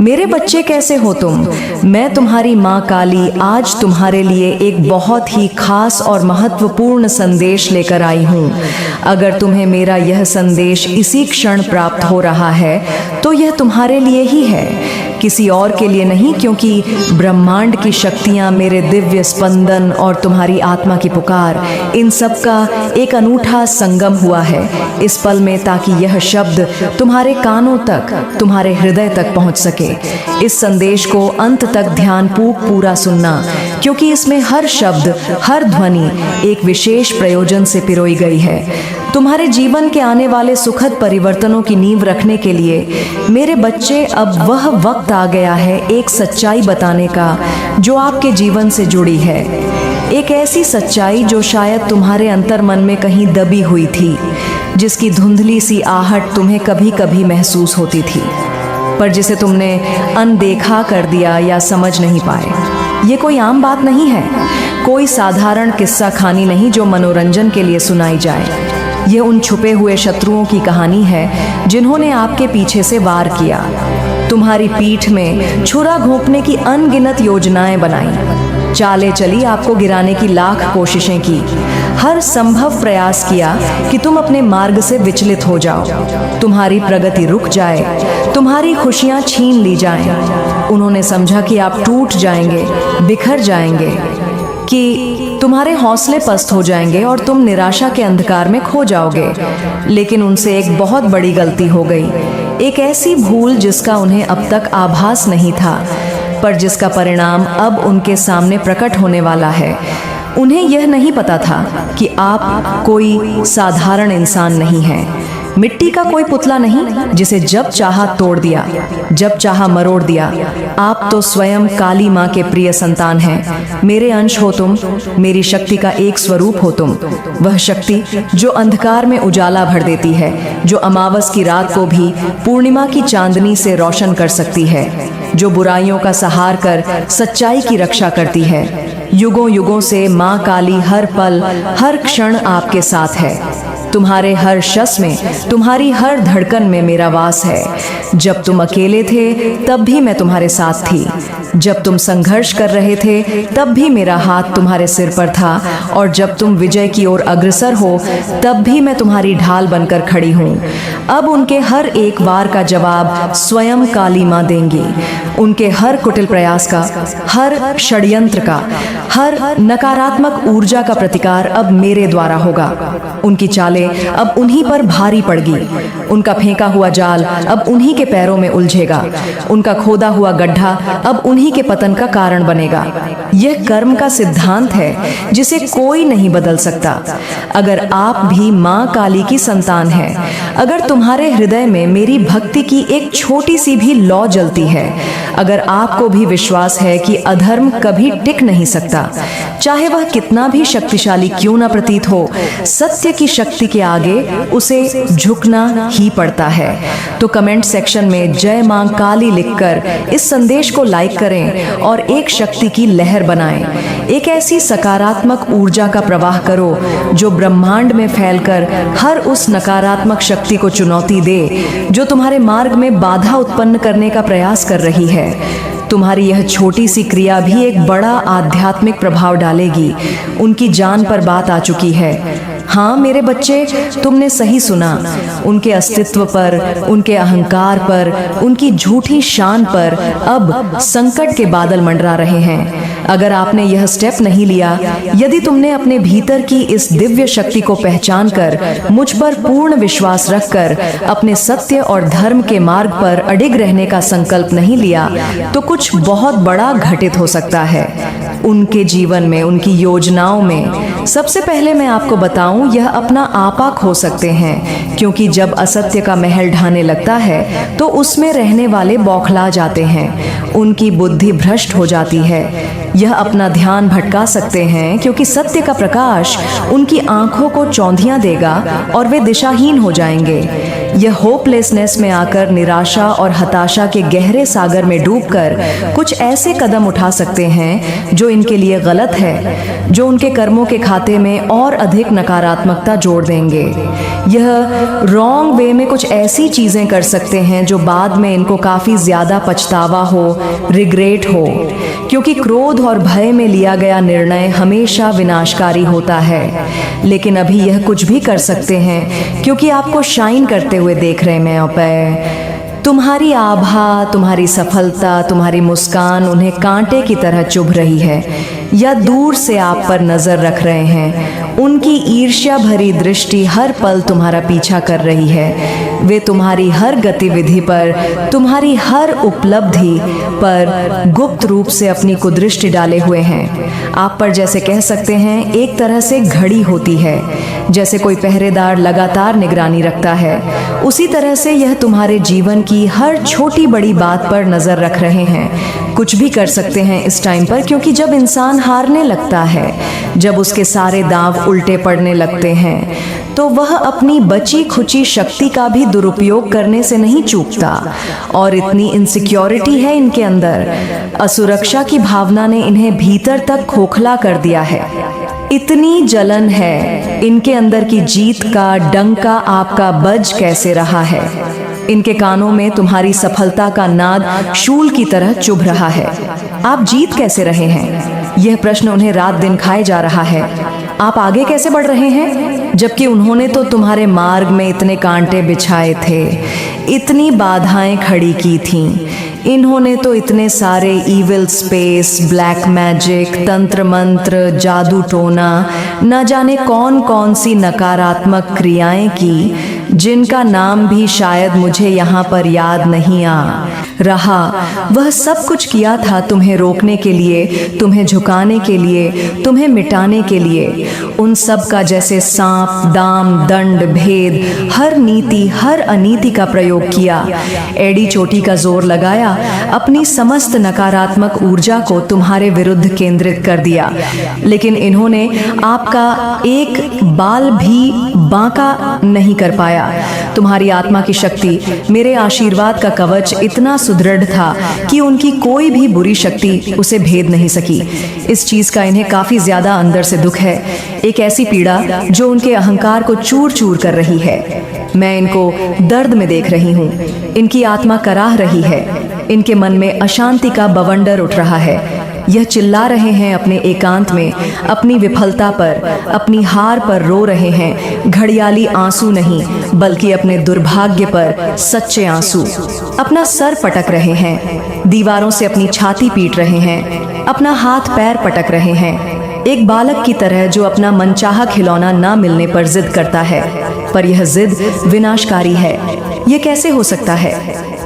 मेरे बच्चे कैसे हो तुम? मैं तुम्हारी माँ काली आज तुम्हारे लिए एक बहुत ही खास और महत्वपूर्ण संदेश लेकर आई हूँ। अगर तुम्हें मेरा यह संदेश इसी क्षण प्राप्त हो रहा है तो यह तुम्हारे लिए ही है, किसी और के लिए नहीं, क्योंकि ब्रह्मांड की शक्तियाँ, मेरे दिव्य स्पंदन और तुम्हारी आत्मा की पुकार, इन सब का एक अनूठा संगम हुआ है इस पल में, ताकि यह शब्द तुम्हारे कानों तक, तुम्हारे हृदय तक पहुँच सके। इस संदेश को अंत तक ध्यानपूर्वक पूरा सुनना, क्योंकि इसमें हर शब्द, हर ध्वनि एक विशेष प्रयोजन से पिरोई गई है। तुम्हारे जीवन के आने वाले सुखद परिवर्तनों की नींव रखने के लिए मेरे बच्चे, अब वह वक्त आ गया है एक सच्चाई बताने का जो आपके जीवन से जुड़ी है। एक ऐसी सच्चाई जो शायद तुम्हारे अंतर्मन में कहीं दबी हुई थी, जिसकी धुंधली सी आहट तुम्हें कभी कभी महसूस होती थी, पर जिसे तुमने अनदेखा कर दिया या समझ नहीं पाए। ये कोई आम बात नहीं है, कोई साधारण किस्सा खानी नहीं जो मनोरंजन के लिए सुनाई जाए। ये उन छुपे हुए शत्रुओं की कहानी है जिन्होंने आपके पीछे से वार किया, तुम्हारी पीठ में छुरा घोंपने की अनगिनत योजनाएं बनाई, चालें चली, आपको गिराने की लाख कोशिशें की, हर संभव प्रयास किया कि तुम अपने मार्ग से विचलित हो जाओ, तुम्हारी प्रगति रुक जाए, तुम्हारी खुशियां छीन ली जाएं। उन्होंने समझा कि आप टूट जाएंगे, बिखर जाएंगे, कि तुम्हारे हौसले पस्त हो जाएंगे और तुम निराशा के अंधकार में खो जाओगे। लेकिन उनसे एक बहुत बड़ी गलती हो गई, एक ऐसी भूल जिसका उन्हें अब तक आभास नहीं था, पर जिसका परिणाम अब उनके सामने प्रकट होने वाला है। उन्हें यह नहीं पता था कि आप कोई साधारण इंसान नहीं हैं, मिट्टी का कोई पुतला नहीं जिसे जब चाहा तोड़ दिया, जब चाहा मरोड़ दिया। आप तो स्वयं काली माँ के प्रिय संतान हैं। मेरे अंश हो तुम, मेरी शक्ति का एक स्वरूप हो तुम, वह शक्ति जो अंधकार में उजाला भर देती है, जो अमावस की रात को भी पूर्णिमा की चांदनी से रोशन कर सकती है, जो बुराइयों का सहार कर सच्चाई की रक्षा करती है। युगों युगों से माँ काली हर पल, हर क्षण आपके साथ है। तुम्हारे हर शस में, तुम्हारी हर धड़कन में मेरा वास है। जब तुम अकेले थे तब भी मैं तुम्हारे साथ थी, जब तुम संघर्ष कर रहे थे तब भी मेरा हाथ तुम्हारे सिर पर था, और जब तुम विजय की ओर अग्रसर हो तब भी मैं तुम्हारी ढाल बनकर खड़ी हूँ। अब उनके हर एक वार का जवाब स्वयं काली माँ देंगी। उनके हर कुटिल प्रयास का, हर षड्यंत्र का, हर नकारात्मक ऊर्जा का प्रतिकार अब मेरे द्वारा होगा। उनकी चालें अब उन्हीं पर भारी पड़गी, उनका फेंका हुआ जाल अब उन्हीं के पैरों में उलझेगा, उनका खोदा हुआ गड्ढा अब उन्हीं के पतन का कारण बनेगा। यह कर्म का सिद्धांत है जिसे कोई नहीं बदल सकता। अगर आप भी माँ काली की संतान हैं, अगर तुम्हारे हृदय में मेरी भक्ति की एक छोटी सी भी लौ जलती है, अगर आपको भी विश्वास है कि अधर्म कभी टिक नहीं सकता, चाहे वह कितना भी शक्तिशाली क्यों न प्रतीत हो, सत्य की शक्ति के आगे उसे झुकना ही पड़ता है, तो कमेंट सेक्शन में जय मां काली लिखकर इस संदेश को लाइक करें और एक शक्ति की लहर बनाएं। एक ऐसी सकारात्मक ऊर्जा का प्रवाह करो जो ब्रह्मांड में फैलकर हर उस नकारात्मक शक्ति को चुनौती दे जो तुम्हारे मार्ग में बाधा उत्पन्न करने का प्रयास कर रही है। तुम्हारी यह छोटी सी क्रिया भी एक बड़ा आध्यात्मिक प्रभाव डालेगी। उनकी जान पर बात आ चुकी है। हाँ मेरे बच्चे, तुमने सही सुना। उनके अस्तित्व पर, उनके अहंकार पर, उनकी झूठी शान पर अब संकट के बादल मंडरा रहे हैं। अगर आपने यह स्टेप नहीं लिया, यदि तुमने अपने भीतर की इस दिव्य शक्ति को पहचान कर मुझ पर पूर्ण विश्वास रखकर अपने सत्य और धर्म के मार्ग पर अडिग रहने का संकल्प नहीं लिया, तो कुछ बहुत बड़ा घटित हो सकता है उनके जीवन में, उनकी योजनाओं में। सबसे पहले मैं आपको बताऊं, यह अपना आपा खो सकते हैं, क्योंकि जब असत्य का महल ढाने लगता है तो उसमें रहने वाले बौखला जाते हैं, उनकी बुद्धि भ्रष्ट हो जाती है। यह अपना ध्यान भटका सकते हैं, क्योंकि सत्य का प्रकाश उनकी आंखों को चौंधियां देगा और वे दिशाहीन हो जाएंगे। यह होपलेसनेस में आकर निराशा और हताशा के गहरे सागर में डूबकर कुछ ऐसे कदम उठा सकते हैं जो इनके लिए गलत है, जो उनके कर्मों के खाते में और अधिक नकारात्मकता जोड़ देंगे। यह रॉन्ग वे में कुछ ऐसी चीजें कर सकते हैं जो बाद में इनको काफी ज्यादा पछतावा हो, रिग्रेट हो, क्योंकि क्रोध और भय में लिया गया निर्णय हमेशा विनाशकारी होता है। लेकिन अभी यह कुछ भी कर सकते हैं क्योंकि आपको शाइन करते हुए देख रहे हैं। मैं तुम्हारी आभा, तुम्हारी सफलता, तुम्हारी मुस्कान उन्हें कांटे की तरह चुभ रही है या दूर से आप पर नजर रख रहे हैं। उनकी ईर्ष्या भरी दृष्टि हर पल तुम्हारा पीछा कर रही है। वे तुम्हारी हर गतिविधि पर, तुम्हारी हर उपलब्धि पर गुप्त रूप से अपनी कुदृष्टि डाले हुए हैं। आप पर जैसे कह सकते हैं एक तरह से घड़ी होती है, जैसे कोई पहरेदार लगातार निगरानी रखता है, उसी तरह से यह तुम्हारे जीवन की हर छोटी बड़ी बात पर नजर रख रहे हैं। कुछ भी कर सकते हैं इस टाइम पर, क्योंकि जब इंसान हारने लगता है, जब उसके सारे दांव उल्टे पड़ने लगते हैं, तो वह अपनी बची खुची शक्ति का भी दुरुपयोग करने से नहीं चूकता। और इतनी इनसिक्योरिटी है इनके अंदर, असुरक्षा की भावना ने इन्हें भीतर तक खोखला कर दिया है। इतनी जलन है इनके अंदर की जीत का डंका आपका बज कैसे रहा है। इनके कानों में तुम्हारी सफलता का नाद शूल की तरह चुभ रहा है। आप जीत कैसे रहे हैं, यह प्रश्न उन्हें रात दिन खाए जा रहा है। आप आगे कैसे बढ़ रहे हैं, जबकि उन्होंने तो तुम्हारे मार्ग में इतने कांटे बिछाए थे, इतनी बाधाएं खड़ी की थीं। इन्होंने तो इतने सारे इविल स्पेस, ब्लैक मैजिक, तंत्र मंत्र, जादू टोना, न जाने कौन कौन सी नकारात्मक क्रियाएं की, जिनका नाम भी शायद मुझे यहाँ पर याद नहीं आ रहा। वह सब कुछ किया था तुम्हें रोकने के लिए, तुम्हें झुकाने के लिए, तुम्हें मिटाने के लिए। उन सब का जैसे सांप, दाम, दंड, भेद, हर नीति, हर अनीति का प्रयोग किया। एड़ी चोटी का जोर लगाया, अपनी समस्त नकारात्मक ऊर्जा को तुम्हारे विरुद्ध केंद्रित कर दिया। लेकिन इन्होंने आपका एक बाल भी बांका नहीं कर पाया। तुम्हारी आत्मा की शक्ति, मेरे आशीर्वाद का कवच इतना सुदृढ़ था कि उनकी कोई भी बुरी शक्ति उसे भेद नहीं सकी। इस चीज का इन्हें काफी ज्यादा अंदर से दुख है, एक ऐसी पीड़ा जो उनके अहंकार को चूर चूर कर रही है। मैं इनको दर्द में देख रही हूँ, इनकी आत्मा कराह रही है, इनके मन में अशांति का बवंडर उठ रहा है। यह चिल्ला रहे हैं अपने एकांत में, अपनी विफलता पर, अपनी हार पर रो रहे हैं। घड़ियाली आंसू नहीं, बल्कि अपने दुर्भाग्य पर सच्चे आंसू। अपना सर पटक रहे हैं, दीवारों से अपनी छाती पीट रहे हैं, अपना हाथ पैर पटक रहे हैं, एक बालक की तरह जो अपना मनचाहा खिलौना ना मिलने पर जिद करता है। पर यह जिद विनाशकारी है। यह कैसे हो सकता है?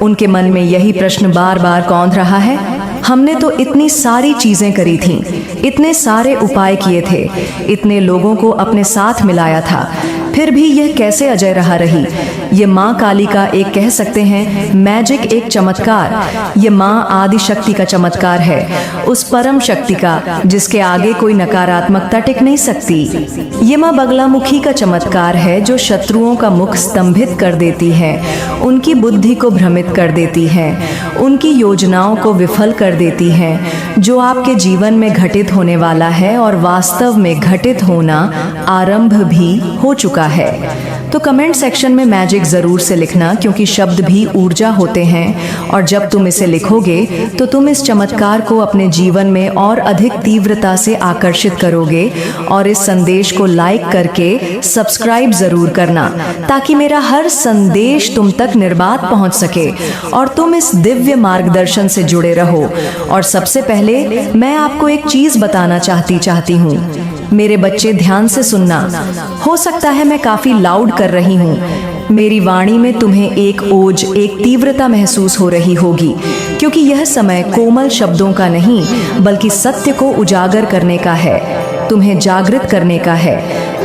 उनके मन में यही प्रश्न बार बार कौंध रहा है। हमने तो इतनी सारी चीजें करी थीं, इतने सारे उपाय किए थे, इतने लोगों को अपने साथ मिलाया था, फिर भी यह कैसे अजय रहा रही? ये माँ काली का एक कह सकते हैं मैजिक, एक चमत्कार। ये माँ आदि शक्ति का चमत्कार है, उस परम शक्ति का जिसके आगे कोई नकारात्मकता टिक नहीं सकती। ये माँ बगलामुखी का चमत्कार है जो शत्रुओं का मुख स्तंभित कर देती है, उनकी बुद्धि को भ्रमित कर देती है, उनकी योजनाओं को विफल कर देती है, जो आपके जीवन में घटित होने वाला है और वास्तव में घटित होना आरंभ भी हो चुका है। तो कमेंट सेक्शन में मैजिक जरूर से लिखना, क्योंकि शब्द भी ऊर्जा होते हैं और जब तुम इसे लिखोगे तो तुम इस चमत्कार को अपने जीवन में और अधिक तीव्रता से आकर्षित करोगे। और इस संदेश को लाइक करके सब्सक्राइब जरूर करना, ताकि मेरा हर संदेश तुम तक निर्बाध पहुंच सके और तुम इस दिव्य मार्गदर्शन से जुड़े रहो। और सबसे पहले मैं आपको एक चीज बताना चाहती हूँ। मेरे बच्चे ध्यान से सुनना। हो सकता है मैं काफी लाउड कर रही हूँ, मेरी वाणी में तुम्हें एक ओज, एक तीव्रता महसूस हो रही होगी, क्योंकि यह समय कोमल शब्दों का नहीं बल्कि सत्य को उजागर करने का है, तुम्हें जागृत करने का है।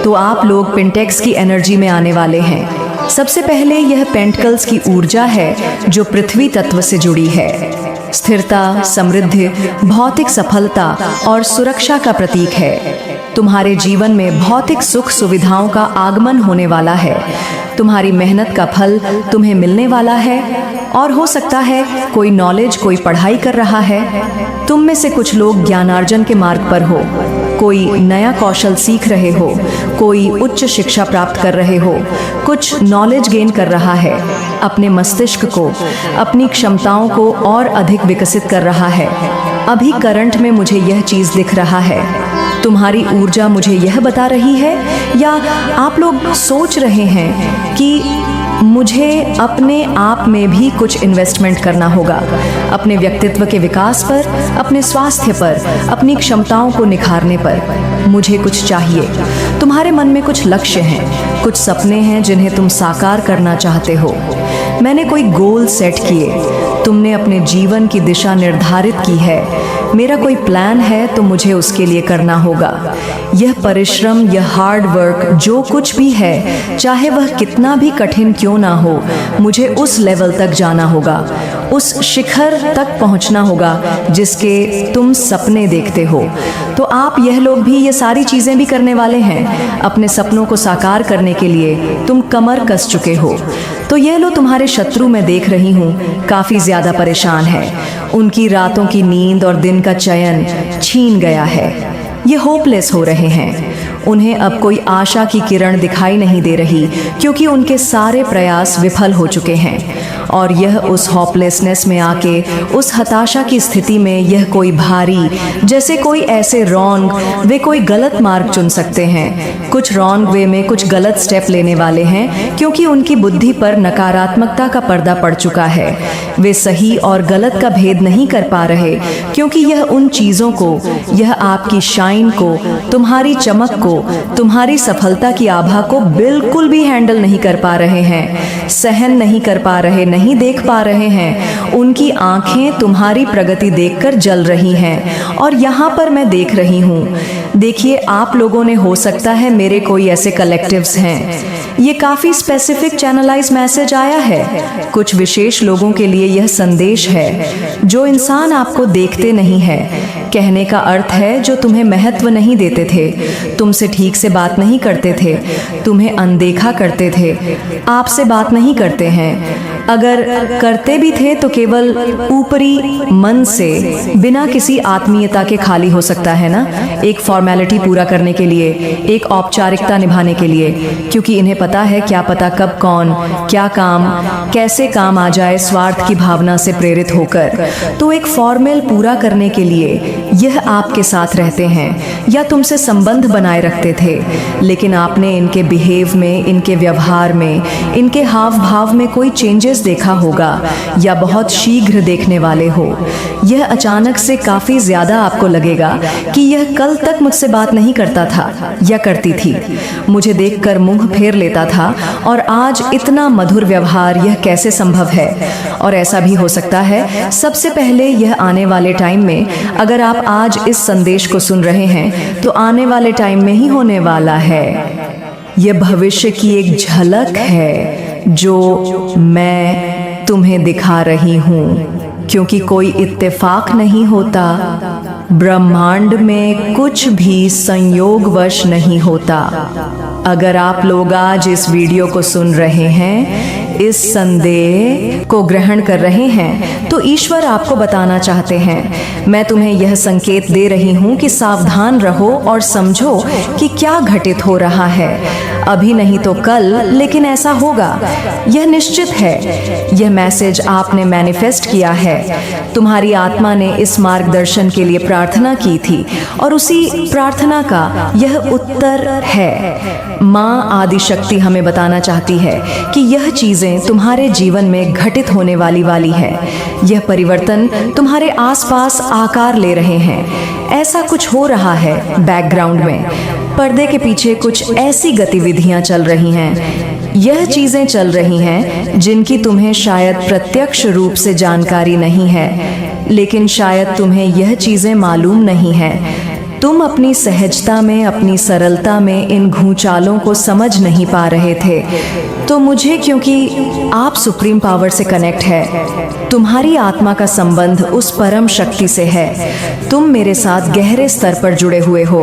तो आप लोग पेंटेक्स की एनर्जी में आने वाले हैं। सबसे पहले यह पेंटिकल्स की ऊर्जा है जो पृथ्वी तत्व से जुड़ी है। स्थिरता, समृद्धि, भौतिक सफलता और सुरक्षा का प्रतीक है। तुम्हारे जीवन में भौतिक सुख सुविधाओं का आगमन होने वाला है। तुम्हारी मेहनत का फल तुम्हें मिलने वाला है। और हो सकता है कोई नॉलेज, कोई पढ़ाई कर रहा है। तुम में से कुछ लोग ज्ञानार्जन के मार्ग पर हो, कोई नया कौशल सीख रहे हो, कोई उच्च शिक्षा प्राप्त कर रहे हो, कुछ नॉलेज गेन कर रहा है, अपने मस्तिष्क को, अपनी क्षमताओं को और अधिक विकसित कर रहा है। अभी करंट में मुझे यह चीज़ दिख रहा है। तुम्हारी ऊर्जा मुझे यह बता रही है, या आप लोग सोच रहे हैं कि मुझे अपने आप में भी कुछ इन्वेस्टमेंट करना होगा, अपने व्यक्तित्व के विकास पर, अपने स्वास्थ्य पर, अपनी क्षमताओं को निखारने पर। मुझे कुछ चाहिए। तुम्हारे मन में कुछ लक्ष्य हैं, कुछ सपने हैं जिन्हें तुम साकार करना चाहते हो। मैंने कोई गोल सेट किए, तुमने अपने जीवन की दिशा निर्धारित की है। मेरा कोई प्लान है तो मुझे उसके लिए करना होगा। यह परिश्रम, यह हार्ड वर्क, जो कुछ भी है, चाहे वह कितना भी कठिन क्यों ना हो, मुझे उस लेवल तक जाना होगा, उस शिखर तक पहुंचना होगा जिसके तुम सपने देखते हो। तो आप यह लोग भी ये सारी चीज़ें भी करने वाले हैं। अपने सपनों को साकार करने के लिए तुम कमर कस चुके हो। तो ये लो, तुम्हारे शत्रु मैं देख रही हूँ काफ़ी ज़्यादा परेशान है। उनकी रातों की नींद और दिन का चयन छीन गया है। ये होपलेस हो रहे हैं। उन्हें अब कोई आशा की किरण दिखाई नहीं दे रही, क्योंकि उनके सारे प्रयास विफल हो चुके हैं। और यह उस होपलेसनेस में आके, उस हताशा की स्थिति में, यह कोई भारी, जैसे कोई ऐसे रॉन्ग वे, कोई गलत मार्ग चुन सकते हैं। कुछ रॉन्ग वे में कुछ गलत स्टेप लेने वाले हैं, क्योंकि उनकी बुद्धि पर नकारात्मकता का पर्दा पड़ चुका है। वे सही और गलत का भेद नहीं कर पा रहे, क्योंकि यह उन चीज़ों को, यह आपकी शाइन को, तुम्हारी चमक को, तुम्हारी सफलता की आभा को बिल्कुल भी हैंडल नहीं कर पा रहे हैं, सहन नहीं कर पा रहे, नहीं देख पा रहे हैं। उनकी आंखें तुम्हारी प्रगति देखकर जल रही हैं। और यहाँ पर मैं देख रही हूँ, देखिए, आप लोगों ने, हो सकता है मेरे कोई ऐसे कलेक्टिव्स हैं। ये काफ़ी स्पेसिफिक चैनलाइज मैसेज आया है। कुछ विशेष लोगों के लिए यह संदेश है। जो इंसान आपको देखते नहीं है, कहने का अर्थ है जो तुम्हें महत्व नहीं देते थे, तुमसे ठीक से बात नहीं करते थे, तुम्हें अनदेखा करते थे, आपसे बात नहीं करते हैं। अगर करते भी थे तो केवल ऊपरी मन से, बिना किसी आत्मीयता के खाली हो सकता है ना, एक फॉर्मेलिटी पूरा करने के लिए, एक औपचारिकता निभाने के लिए, क्योंकि इन्हें पता है क्या पता कब कौन क्या काम कैसे काम आ जाए, स्वार्थ की भावना से प्रेरित होकर। तो एक फॉर्मेल पूरा करने के लिए यह आपके साथ रहते हैं या तुमसे संबंध बनाए रखते थे, लेकिन आपने इनके बिहेव में, इनके व्यवहार में, इनके हाव भाव में कोई चेंजेस देखा होगा, या बहुत शीघ्र देखने वाले हो। यह अचानक से काफ़ी ज़्यादा आपको लगेगा कि यह कल तक मुझसे बात नहीं करता था या करती थी, मुझे देखकर मुंह फेर लेता था, और आज इतना मधुर व्यवहार, यह कैसे संभव है। और ऐसा भी हो सकता है सबसे पहले यह आने वाले टाइम में, अगर आप आज इस संदेश को सुन रहे हैं तो आने वाले टाइम में ही होने वाला है। यह भविष्य की एक झलक है जो मैं तुम्हें दिखा रही हूँ, क्योंकि कोई इत्तेफाक नहीं होता, ब्रह्मांड में कुछ भी संयोगवश नहीं होता। अगर आप लोग आज इस वीडियो को सुन रहे हैं, इस संदेश को ग्रहण कर रहे हैं, तो ईश्वर आपको बताना चाहते हैं, मैं तुम्हें यह संकेत दे रही हूँ कि सावधान रहो और समझो कि क्या घटित हो रहा है। अभी नहीं तो कल, लेकिन ऐसा होगा, यह निश्चित है। यह मैसेज आपने मैनिफेस्ट किया है। तुम्हारी आत्मा ने इस मार्गदर्शन के लिए प्रार्थना की थी, और उसी प्रार्थना का यह उत्तर है। माँ आदि शक्ति हमें बताना चाहती है कि यह चीज़ें तुम्हारे जीवन में घटित होने वाली है। यह परिवर्तन तुम्हारे आसपास आकार ले रहे हैं। ऐसा कुछ हो रहा है बैकग्राउंड में, पर्दे के पीछे कुछ ऐसी गतिविधियां चल रही हैं, यह चीज़ें चल रही हैं जिनकी तुम्हें शायद प्रत्यक्ष रूप से जानकारी नहीं है, लेकिन शायद तुम्हें यह चीज़ें मालूम नहीं है। तुम अपनी सहजता में, अपनी सरलता में इन घूंचालों को समझ नहीं पा रहे थे। तो मुझे, क्योंकि आप सुप्रीम पावर से कनेक्ट है, तुम्हारी आत्मा का संबंध उस परम शक्ति से है, तुम मेरे साथ गहरे स्तर पर जुड़े हुए हो।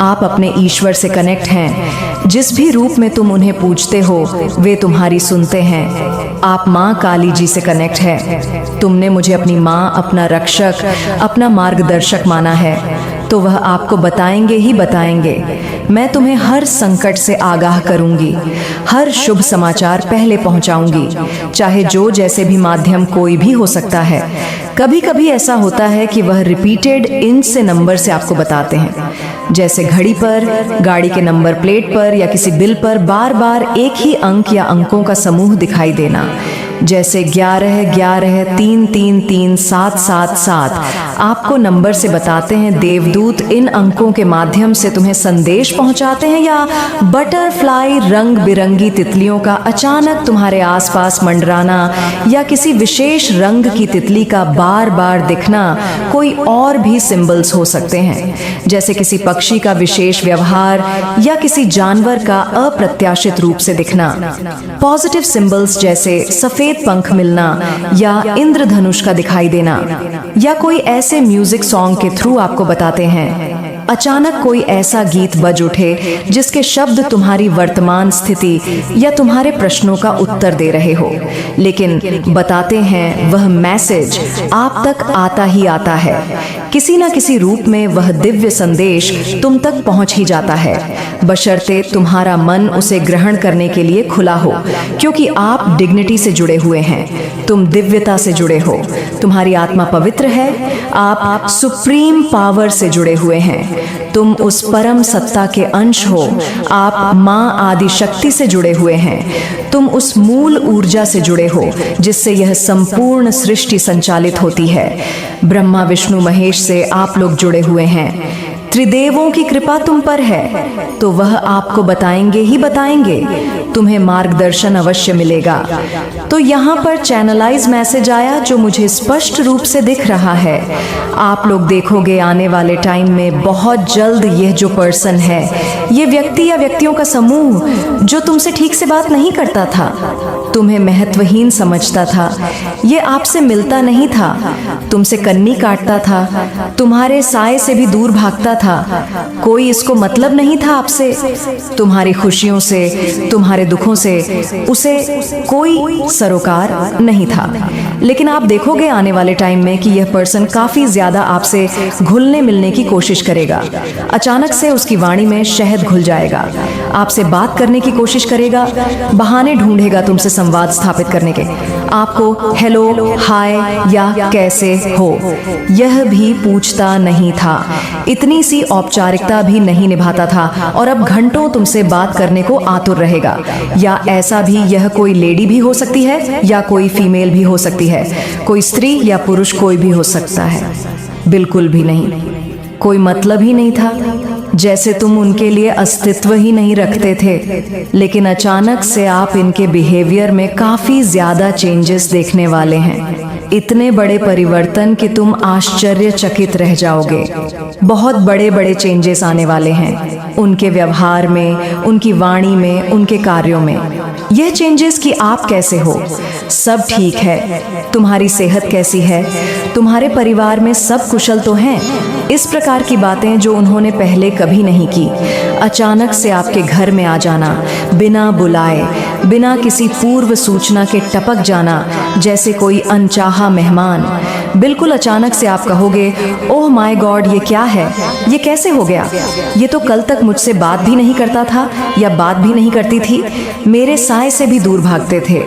आप अपने ईश्वर से कनेक्ट हैं। जिस भी रूप में तुम उन्हें पूजते हो वे तुम्हारी सुनते हैं। आप माँ काली जी से कनेक्ट है। तुमने मुझे अपनी माँ, अपना रक्षक, अपना मार्गदर्शक माना है, तो वह आपको बताएंगे ही बताएंगे। मैं तुम्हें हर संकट से आगाह करूंगी, हर शुभ समाचार पहले पहुंचाऊंगी, चाहे जो जैसे भी माध्यम कोई भी हो सकता है। कभी कभी ऐसा होता है कि वह रिपीटेड इंच से नंबर से आपको बताते हैं, जैसे घड़ी पर, गाड़ी के नंबर प्लेट पर या किसी बिल पर बार बार एक ही अंक या अंकों का समूह दिखाई देना, जैसे 11 11 3 3 3 7 7 7। आपको नंबर से बताते हैं देवदूत इन अंकों के माध्यम से तुम्हें संदेश पहुंचाते हैं, या बटरफ्लाई रंग बिरंगी तितलियों का अचानक तुम्हारे आसपास मंडराना, या किसी विशेष रंग की तितली का बार बार दिखना। कोई और भी सिंबल्स हो सकते हैं, जैसे किसी पक्षी का विशेष व्यवहार या किसी जानवर का अप्रत्याशित रूप से दिखना। पॉजिटिव सिंबल्स जैसे सफेद पंख मिलना या इंद्रधनुष का दिखाई देना, या कोई ऐसे म्यूजिक सॉन्ग के थ्रू आपको बताते हैं अचानक कोई ऐसा गीत बज उठे जिसके शब्द तुम्हारी वर्तमान स्थिति या तुम्हारे प्रश्नों का उत्तर दे रहे हो, लेकिन बताते हैं वह मैसेज आप तक आता ही आता है। किसी न किसी रूप में वह दिव्य संदेश तुम तक पहुंच ही जाता है, बशर्ते तुम्हारा मन उसे ग्रहण करने के लिए खुला हो, क्योंकि आप डिग्निटी से जुड़े हुए हैं, तुम दिव्यता से जुड़े हो, तुम्हारी आत्मा पवित्र है, आप सुप्रीम पावर से जुड़े हुए हैं, तुम उस परम सत्ता के अंश हो, आप माँ आदि शक्ति से जुड़े हुए हैं, तुम उस मूल ऊर्जा से जुड़े हो जिससे यह संपूर्ण सृष्टि संचालित होती है। ब्रह्मा विष्णु महेश से आप लोग जुड़े हुए हैं। त्रिदेवों की कृपा तुम पर है, तो वह आपको बताएंगे ही बताएंगे, तुम्हें मार्गदर्शन अवश्य मिलेगा। तो यहाँ पर चैनलाइज मैसेज आया जो मुझे स्पष्ट रूप से दिख रहा है। आप लोग देखोगे आने वाले टाइम में बहुत जल्द यह जो पर्सन है, ये व्यक्ति या व्यक्तियों का समूह जो तुमसे ठीक से बात नहीं करता था, तुम्हें महत्वहीन समझता था, ये आपसे मिलता नहीं था, तुमसे कन्नी काटता था, तुम्हारे साए से भी दूर भागता था, कोई इसको मतलब नहीं था आपसे, तुम्हारी खुशियों से, तुम्हारे दुखों से उसे कोई सरोकार नहीं था। लेकिन आप देखोगे आने वाले टाइम में कि यह पर्सन काफी ज्यादा आपसे घुलने मिलने की कोशिश करेगा। अचानक से उसकी वाणी में शहद घुल जाएगा, आपसे बात करने की कोशिश करेगा, बहाने ढूंढेगा तुमसे संवाद स्थापित करने के। आपको हेलो, हाय या कैसे हो यह भी पूछता नहीं था, इतनी सी औपचारिकता भी नहीं निभाता था, और अब घंटों तुमसे बात करने को आतुर रहेगा। या ऐसा भी यह कोई लेडी भी हो सकती है या कोई फीमेल भी हो सकती है, कोई स्त्री या पुरुष कोई भी हो सकता है। बिल्कुल भी नहीं, कोई मतलब ही नहीं था, जैसे तुम उनके लिए अस्तित्व ही नहीं रखते थे। लेकिन अचानक से आप इनके बिहेवियर में काफी ज्यादा चेंजेस देखने वाले हैं, इतने बड़े परिवर्तन कि तुम आश्चर्यचकित रह जाओगे। बहुत बड़े बड़े चेंजेस आने वाले हैं उनके व्यवहार में, उनकी वाणी में, उनके कार्यों में। यह चेंजेस कि आप कैसे हो, सब ठीक है, तुम्हारी सेहत कैसी है, तुम्हारे परिवार में सब कुशल तो हैं, इस प्रकार की बातें जो उन्होंने पहले कभी नहीं की। अचानक से आपके घर में आ जाना, बिना बुलाए, बिना किसी पूर्व सूचना के टपक जाना, जैसे कोई अनचाहा मेहमान। बिल्कुल अचानक से आप कहोगे, ओह माय गॉड, ये क्या है, ये कैसे हो गया, ये तो कल तक मुझसे बात भी नहीं करता था या बात भी नहीं करती थी, मेरे साए से भी दूर भागते थे,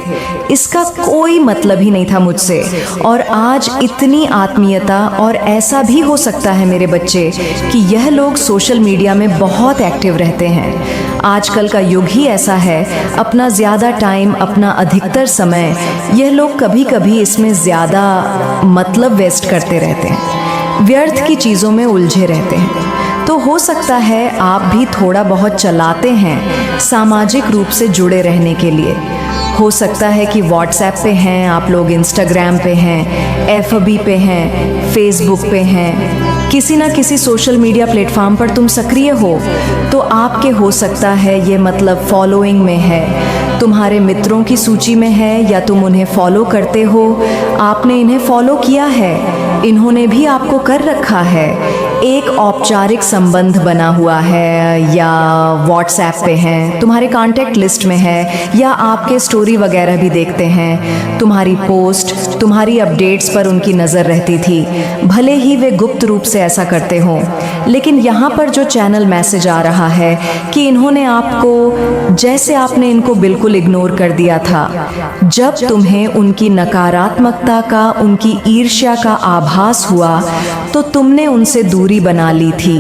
इसका कोई मतलब ही नहीं था मुझसे, और आज इतनी आत्मीयता। और ऐसा भी हो सकता है मेरे बच्चे कि यह लोग सोशल मीडिया में बहुत एक्टिव रहते हैं। आजकल का युग ही ऐसा है, अपना ज़्यादा टाइम, अपना अधिकतर समय यह लोग कभी कभी इसमें ज़्यादा मतलब वेस्ट करते रहते हैं, व्यर्थ की चीज़ों में उलझे रहते हैं। तो हो सकता है आप भी थोड़ा बहुत चलाते हैं सामाजिक रूप से जुड़े रहने के लिए। हो सकता है कि व्हाट्सएप पे हैं आप लोग, इंस्टाग्राम पे हैं, एफबी पे हैं, फेसबुक पे हैं, किसी ना किसी सोशल मीडिया प्लेटफॉर्म पर तुम सक्रिय हो, तो आपके हो सकता है ये मतलब फॉलोइंग में है, तुम्हारे मित्रों की सूची में है, या तुम उन्हें फॉलो करते हो, आपने इन्हें फॉलो किया है, इन्होंने भी आपको कर रखा है, एक औपचारिक संबंध बना हुआ है, या व्हाट्सएप पे हैं, तुम्हारे कांटेक्ट लिस्ट में है, या आपके स्टोरी वगैरह भी देखते हैं, तुम्हारी पोस्ट, तुम्हारी अपडेट्स पर उनकी नज़र रहती थी, भले ही वे गुप्त रूप से ऐसा करते हों। लेकिन यहाँ पर जो चैनल मैसेज आ रहा है कि इन्होंने आपको, जैसे आपने इनको बिल्कुल इग्नोर कर दिया था, जब तुम्हें उनकी नकारात्मकता का, उनकी ईर्ष्या का आभास हुआ तो तुमने उनसे दूरी बना ली थी।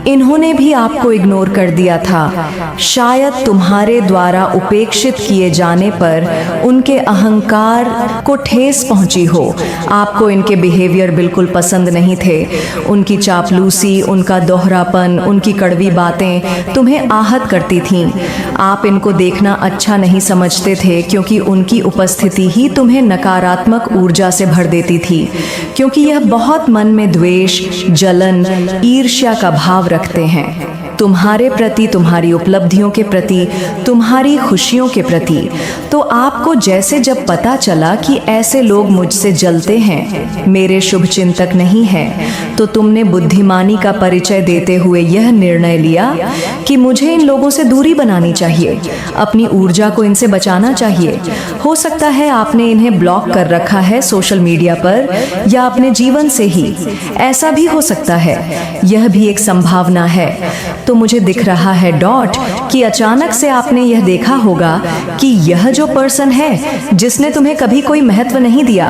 इन्होंने भी आपको इग्नोर कर दिया था। शायद तुम्हारे द्वारा उपेक्षित किए जाने पर उनके अहंकार को ठेस पहुंची हो। आपको इनके बिहेवियर बिल्कुल पसंद नहीं थे। उनकी चापलूसी, उनका दोहरापन, उनकी कड़वी बातें तुम्हें आहत करती थीं। आप इनको देखना अच्छा नहीं समझते थे क्योंकि उनकी उपस्थिति ही तुम्हें नकारात्मक ऊर्जा से भर देती थी, क्योंकि यह बहुत मन में द्वेष, जलन, ईर्ष्या का भाव रखते हैं तुम्हारे प्रति, तुम्हारी उपलब्धियों के प्रति, तुम्हारी खुशियों के प्रति। तो आपको जैसे जब पता चला कि ऐसे लोग मुझसे जलते हैं, मेरे शुभ चिंतक नहीं हैं, तो तुमने बुद्धिमानी का परिचय देते हुए यह निर्णय लिया कि मुझे इन लोगों से दूरी बनानी चाहिए, अपनी ऊर्जा को इनसे बचाना चाहिए। हो सकता है आपने इन्हें ब्लॉक कर रखा है सोशल मीडिया पर, या अपने जीवन से ही, ऐसा भी हो सकता है, यह भी एक संभावना है। तो मुझे दिख रहा है डॉट कि अचानक से आपने यह देखा होगा कि यह जो पर्सन है जिसने तुम्हें कभी कोई महत्व नहीं दिया,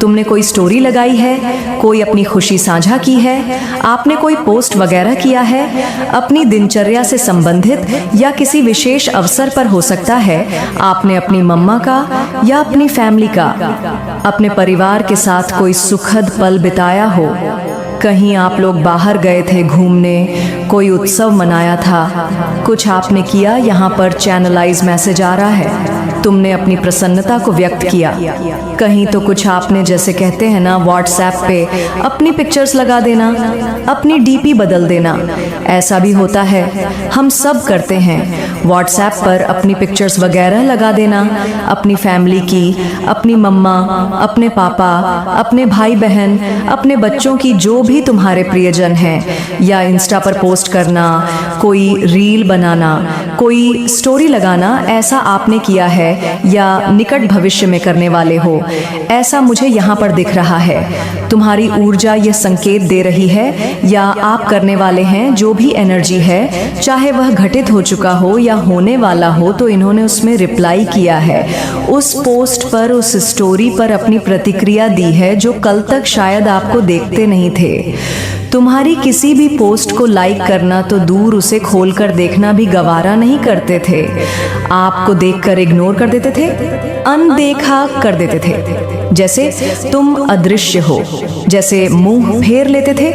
तुमने कोई स्टोरी लगाई है, कोई अपनी खुशी साझा की है, आपने कोई पोस्ट वगैरह किया है, अपनी दिनचर्या से संबंधित या किसी विशेष अवसर पर हो सकता है आपने अपनी मम्मा का या अपनी फैमिली का, अपने परिवार के साथ कोई सुखद पल बिताया हो। कहीं आप लोग बाहर गए थे घूमने, कोई उत्सव मनाया था, कुछ आपने किया। यहाँ पर चैनलाइज मैसेज आ रहा है, तुमने अपनी प्रसन्नता को व्यक्त किया। कहीं तो कुछ आपने, जैसे कहते हैं ना व्हाट्सएप पे, अपनी पिक्चर्स लगा देना, अपनी डीपी बदल देना, ऐसा भी होता है, हम सब करते हैं। व्हाट्सएप पर अपनी पिक्चर्स वगैरह लगा देना, अपनी फैमिली की, अपनी मम्मा, अपने पापा, अपने भाई बहन, अपने बच्चों की, जो भी तुम्हारे प्रियजन हैं, या इंस्टा पर पोस्ट करना, कोई रील बनाना, कोई स्टोरी लगाना, ऐसा आपने किया है या निकट भविष्य में करने वाले हो, ऐसा मुझे यहाँ पर दिख रहा है। तुम्हारी ऊर्जा यह संकेत दे रही है, या आप करने वाले हैं जो भी एनर्जी है, चाहे वह घटित हो चुका हो या होने वाला हो, तो इन्होंने उसमें रिप्लाई किया है, उस पोस्ट पर, उस स्टोरी पर अपनी प्रतिक्रिया दी है, जो कल तक शायद आपको देखते नहीं थे। तुम्हारी किसी भी पोस्ट को लाइक करना तो दूर, उसे खोलकर देखना भी गवारा नहीं करते थे। आपको देखकर इग्नोर कर देते थे, अनदेखा कर देते थे, जैसे तुम अदृश्य हो, जैसे मुंह फेर लेते थे,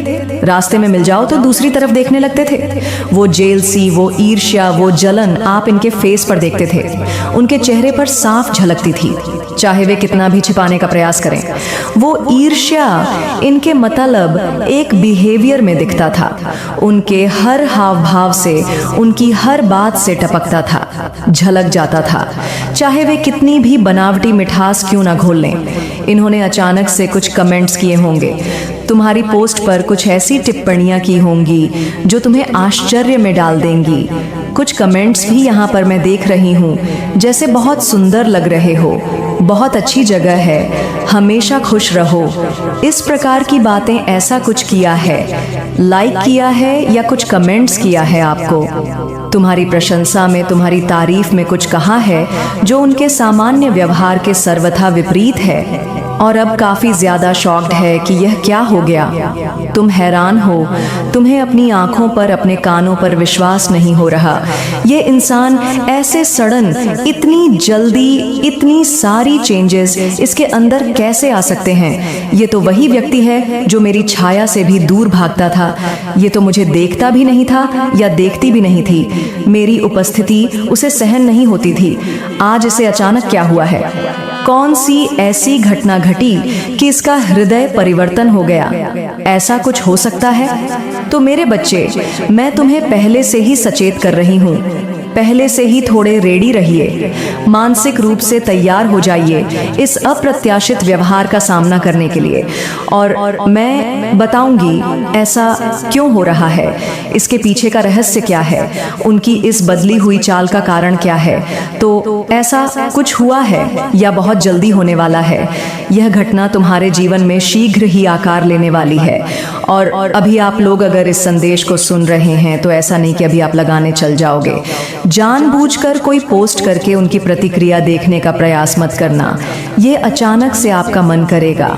रास्ते में मिल जाओ तो दूसरी तरफ देखने लगते थे। वो जेलसी, वो ईर्ष्या, वो जलन आप इनके फेस पर देखते थे, उनके चेहरे पर साफ झलकती थी, चाहे वे कितना भी छिपाने का प्रयास करें। वो ईर्ष्या इनके मतलब एक बिहेवियर में दिखता था, उनके हर हाव भाव से, उनकी हर बात से टपकता था, झलक जाता था, चाहे वे कितनी भी बनावटी मिठास क्यों ना घोल लें। इन्होंने अचानक से कुछ कमेंट्स किए होंगे, तुम्हारी पोस्ट पर कुछ ऐसी टिप्पणियां की होंगी जो तुम्हें आश्चर्य में डाल देंगी। कुछ कमेंट्स भी यहाँ पर मैं देख रही हूँ, जैसे बहुत सुंदर लग रहे हो, बहुत अच्छी जगह है, हमेशा खुश रहो, इस प्रकार की बातें, ऐसा कुछ किया है, लाइक किया है या कुछ कमेंट्स किया है आपको। तुम्हारी प्रशंसा में, तुम्हारी तारीफ में कुछ कहा है जो उनके सामान्य व्यवहार के सर्वथा विपरीत है। और अब काफी ज्यादा शॉक्ड है कि यह क्या हो गया। तुम हैरान हो, तुम्हें अपनी आंखों पर, अपने कानों पर विश्वास नहीं हो रहा। ये इंसान ऐसे सडन, इतनी जल्दी, इतनी सारी चेंजेस इसके अंदर कैसे आ सकते हैं? ये तो वही व्यक्ति है जो मेरी छाया से भी दूर भागता था। ये तो मुझे देखता भी नहीं था या देखती भी नहीं थी। मेरी उपस्थिति उसे सहन नहीं होती थी। आज इसे अचानक क्या हुआ है? कौन सी ऐसी घटना घटी कि इसका हृदय परिवर्तन हो गया? ऐसा कुछ हो सकता है? तो मेरे बच्चे, मैं तुम्हें पहले से ही सचेत कर रही हूँ। पहले से ही थोड़े रेडी रहिए, मानसिक रूप से तैयार हो जाइए इस अप्रत्याशित व्यवहार का सामना करने के लिए। और मैं बताऊंगी ऐसा क्यों हो रहा है, इसके पीछे का रहस्य क्या है, उनकी इस बदली हुई चाल का कारण क्या है। तो ऐसा कुछ हुआ है या बहुत जल्दी होने वाला है। यह घटना तुम्हारे जीवन में शीघ्र ही आकार लेने वाली है। और अभी आप लोग अगर इस संदेश को सुन रहे हैं तो ऐसा नहीं कि अभी आप लगाने चल जाओगे। जानबूझकर कोई पोस्ट करके उनकी प्रतिक्रिया देखने का प्रयास मत करना। ये अचानक से आपका मन करेगा,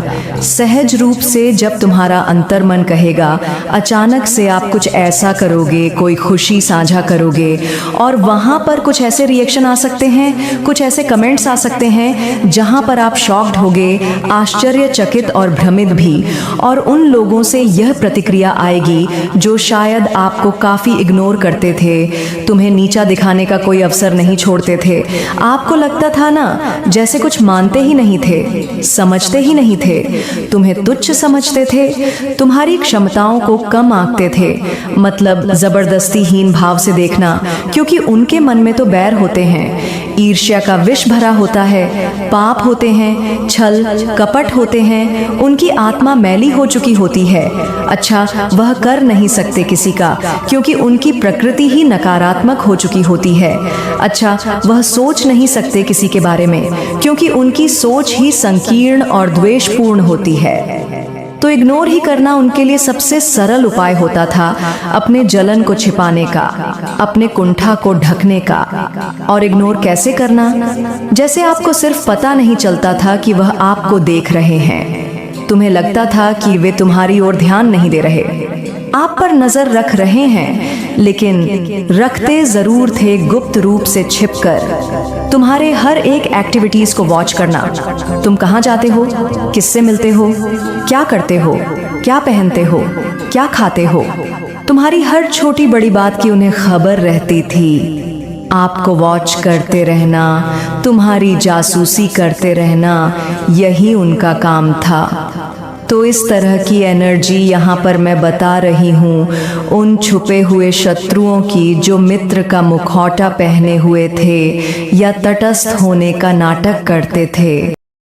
सहज रूप से जब तुम्हारा अंतर मन कहेगा, अचानक से आप कुछ ऐसा करोगे, कोई खुशी साझा करोगे और वहां पर कुछ ऐसे रिएक्शन आ सकते हैं, कुछ ऐसे कमेंट्स आ सकते हैं जहां पर आप शॉक्ड होगे, आश्चर्यचकित और भ्रमित भी। और उन लोगों से यह प्रतिक्रिया आएगी जो शायद आपको काफी इग्नोर करते थे, तुम्हें नीचा दिखाने का कोई अवसर नहीं छोड़ते थे। आपको लगता था ना जैसे कुछ मानते ही नहीं थे, समझते ही नहीं थे, तुम्हें तुच्छ समझते थे, तुम्हारी क्षमताओं को कम आंकते थे। मतलब जबरदस्ती हीन भाव से देखना, क्योंकि उनके मन में तो बैर होते हैं, ईर्ष्या का विष भरा होता है, पाप होते हैं, छल कपट होते हैं, उनकी आत्मा मैली हो चुकी होती है। अच्छा, वह कर नहीं सकते किसी का, क्योंकि उनकी प्रकृति ही नकारात्मक हो चुकी होती है। अच्छा, वह सोच नहीं सकते किसी के बारे में, क्योंकि उनकी सोच ही संकीर्ण और द्वेषपूर्ण होती है। तो इग्नोर ही करना उनके लिए सबसे सरल उपाय होता था, अपने जलन को छिपाने का, अपने कुंठा को ढकने का। और इग्नोर कैसे करना? जैसे आपको सिर्फ पता नहीं चलता था कि वह आपको देख रहे हैं। तुम्हें लगता था कि वे तुम्हारी ओर ध्यान नहीं दे रहे, आप पर नजर रख रहे हैं, लेकिन रखते जरूर थे गुप्त रूप से छिपकर। तुम्हारे हर एक एक्टिविटीज को वॉच करना। तुम कहाँ जाते हो, किससे मिलते हो, क्या करते हो, क्या पहनते हो, क्या खाते हो। तुम्हारी हर छोटी बड़ी बात की उन्हें खबर रहती थी। आपको वॉच करते रहना, तुम्हारी जासूसी करते रहना, यही उनका काम था। तो इस तरह की एनर्जी यहाँ पर मैं बता रही हूँ उन छुपे हुए शत्रुओं की जो मित्र का मुखौटा पहने हुए थे या तटस्थ होने का नाटक करते थे।